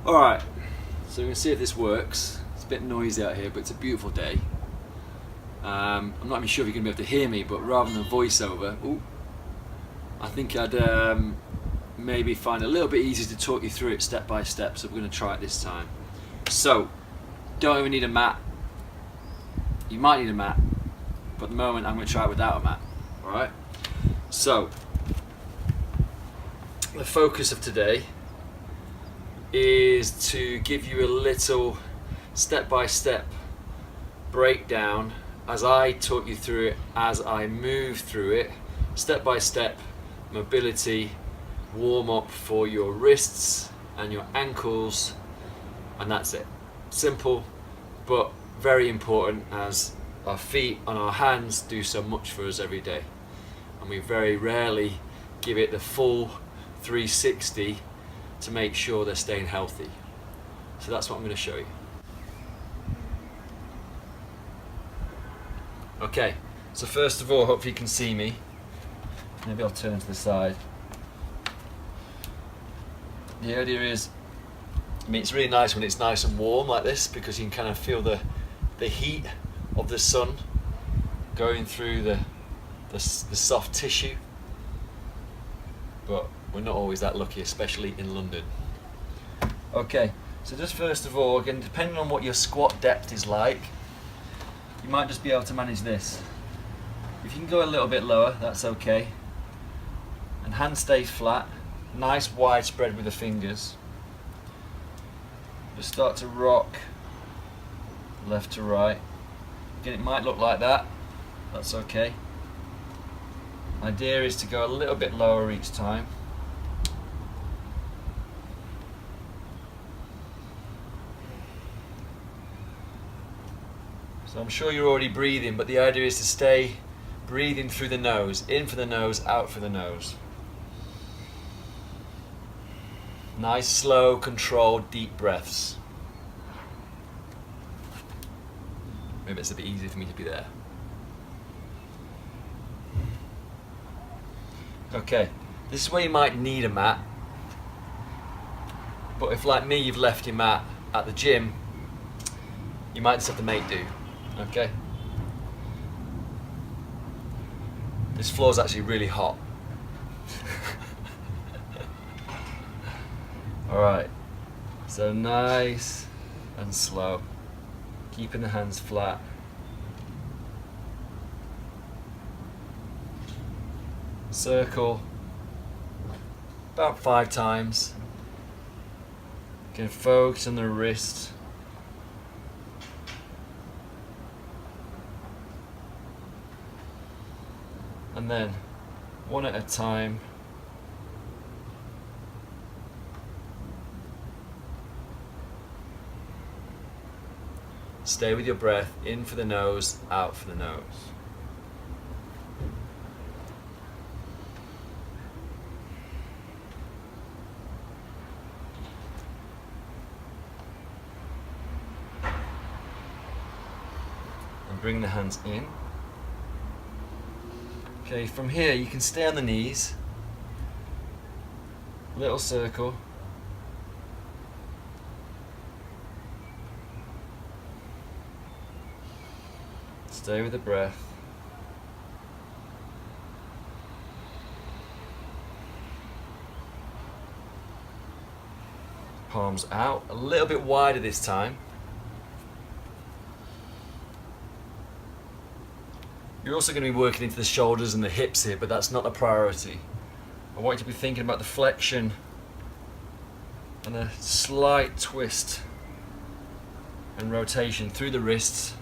Alright, so we're going to see if this works. It's a bit noisy out here, but it's a beautiful day. I'm not even sure if you're going to be able to hear me, but rather than a voiceover, I think I'd maybe find it a little bit easier to talk you through it step by step, so we're going to try it this time. So, don't even need a mat. You might need a mat, but at the moment I'm going to try it without a mat. Alright? So, the focus of today is to give you a little step-by-step breakdown as I talk you through it, as I move through it, step-by-step mobility, warm-up for your wrists and your ankles, and that's it. Simple, but very important, as our feet and our hands do so much for us every day, and we very rarely give it the full 360 to make sure they're staying healthy. So that's what I'm going to show you. Okay, so first of all, hopefully you can see me. Maybe I'll turn to the side. The idea is, it's really nice when it's nice and warm like this, because you can kind of feel the heat of the sun going through the soft tissue. But we're not always that lucky, especially in London. Okay, so just first of all, again, depending on what your squat depth is like, you might just be able to manage this. If you can go a little bit lower, that's okay. And hands stay flat, nice wide spread with the fingers. Just start to rock left to right. Again, it might look like that, that's okay. Idea is to go a little bit lower each time. So I'm sure you're already breathing, but the idea is to stay breathing through the nose, in for the nose, out for the nose. Nice, slow, controlled, deep breaths. Maybe it's a bit easier for me to be there. Okay, this is where you might need a mat, but if, like me, you've left your mat at the gym, you might just have to make do. Okay? This floor is actually really hot. Alright, so nice and slow, keeping the hands flat. Circle about 5 times. Again, focus on the wrist. And then, one at a time. Stay with your breath, in for the nose, out for the nose. And bring the hands in. Okay, from here you can stay on the knees, little circle, stay with the breath, palms out, a little bit wider this time. You're also going to be working into the shoulders and the hips here, but that's not the priority. I want you to be thinking about the flexion and a slight twist and rotation through the wrists.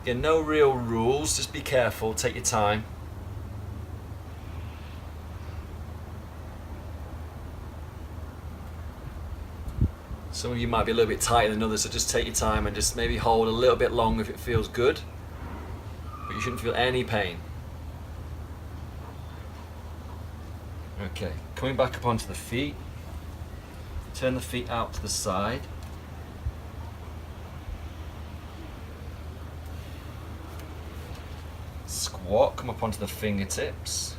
Again, no real rules, just be careful, take your time. Some of you might be a little bit tighter than others, so just take your time and just maybe hold a little bit long if it feels good, but you shouldn't feel any pain. Okay, coming back up onto the feet, turn the feet out to the side. walk, come up onto the fingertips.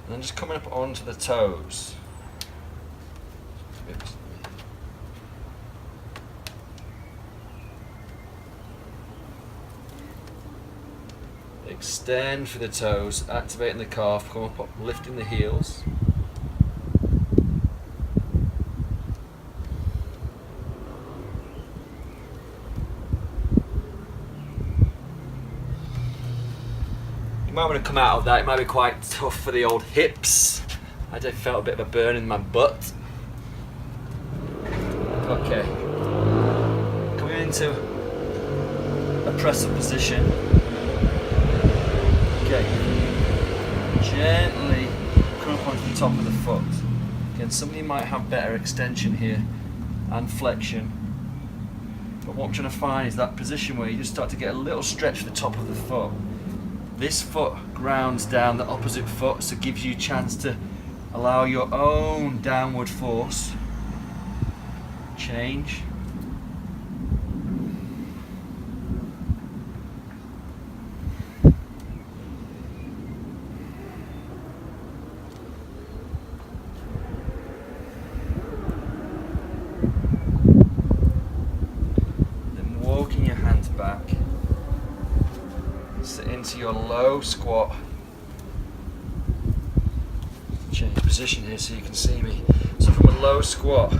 And then just coming up onto the toes. Oops. Extend through the toes, activating the calf, come up, lifting the heels. You might want to come out of that, it might be quite tough for the old hips. I just felt a bit of a burn in my butt. Okay, coming into a press up position. Okay, gently come up onto the top of the foot. Again, some of you might have better extension here and flexion. But what I'm trying to find is that position where you just start to get a little stretch for the top of the foot. This foot grounds down the opposite foot, so it gives you a chance to allow your own downward force. Change. Into your low squat. Change position here so you can see me. So from a low squat,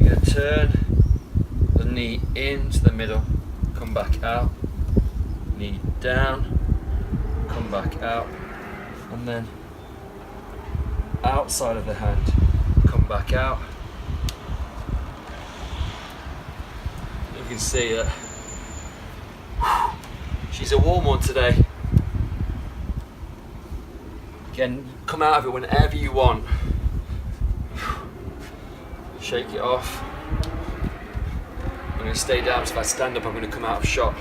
you're going to turn the knee into the middle, come back out, knee down, come back out, and then outside of the hand, come back out. You can see that she's a warm one today. Again, come out of it whenever you want. Shake it off. I'm going to stay down, so if I stand up I'm going to come out of shot.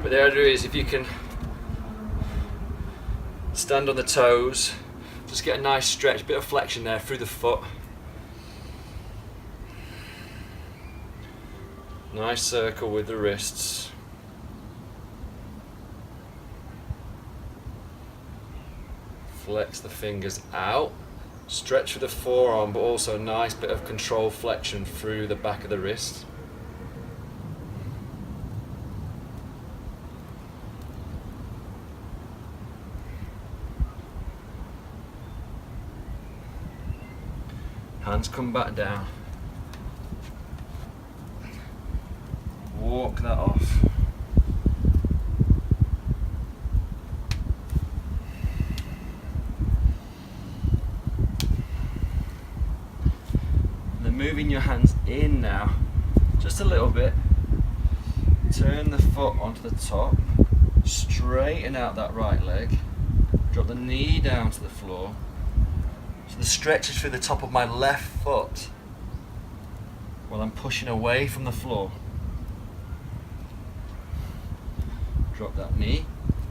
But the idea is if you can stand on the toes, just get a nice stretch, a bit of flexion there through the foot. Nice circle with the wrists. Flex the fingers out, stretch for the forearm, but also a nice bit of control flexion through the back of the wrist. Hands come back down. Walk that off. Moving your hands in now, just a little bit. Turn the foot onto the top, straighten out that right leg, drop the knee down to the floor. So the stretch is through the top of my left foot while I'm pushing away from the floor. Drop that knee,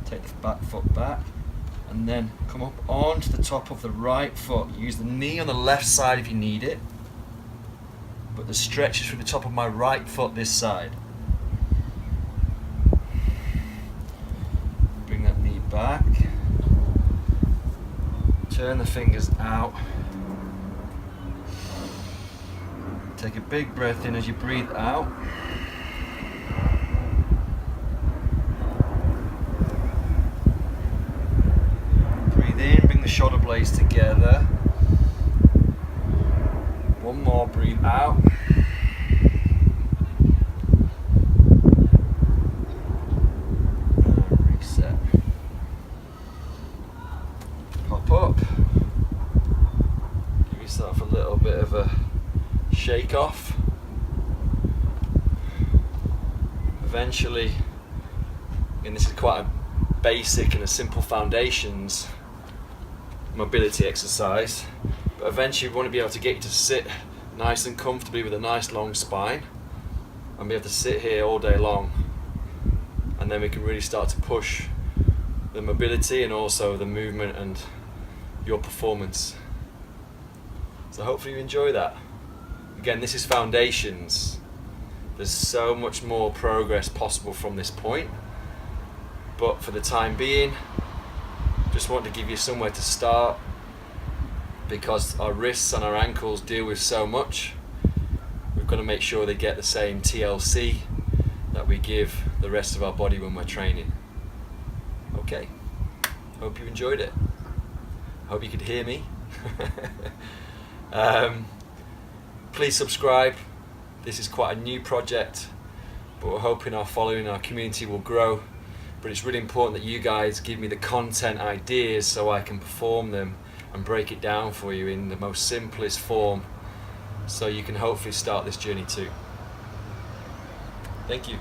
take the back foot back, and then come up onto the top of the right foot. Use the knee on the left side if you need it. But the stretch is through the top of my right foot this side. Bring that knee back. Turn the fingers out. Take a big breath in as you breathe out. Breathe in, bring the shoulder blades together. One more, breathe out. And reset. Pop up. Give yourself a little bit of a shake off. Eventually, and this is quite a basic and a simple foundations mobility exercise. But eventually we want to be able to get you to sit nice and comfortably with a nice long spine and be able to sit here all day long, and then we can really start to push the mobility and also the movement and your performance. So hopefully you enjoy that. Again, this is foundations. There's so much more progress possible from this point, but for the time being, just want to give you somewhere to start, because our wrists and our ankles deal with so much. We've got to make sure they get the same TLC that we give the rest of our body when we're training. Okay, hope you enjoyed it. Hope you could hear me. Please subscribe. This is quite a new project, but we're hoping our following, our community will grow. But it's really important that you guys give me the content ideas so I can perform them and break it down for you in the most simplest form, so you can hopefully start this journey too. Thank you.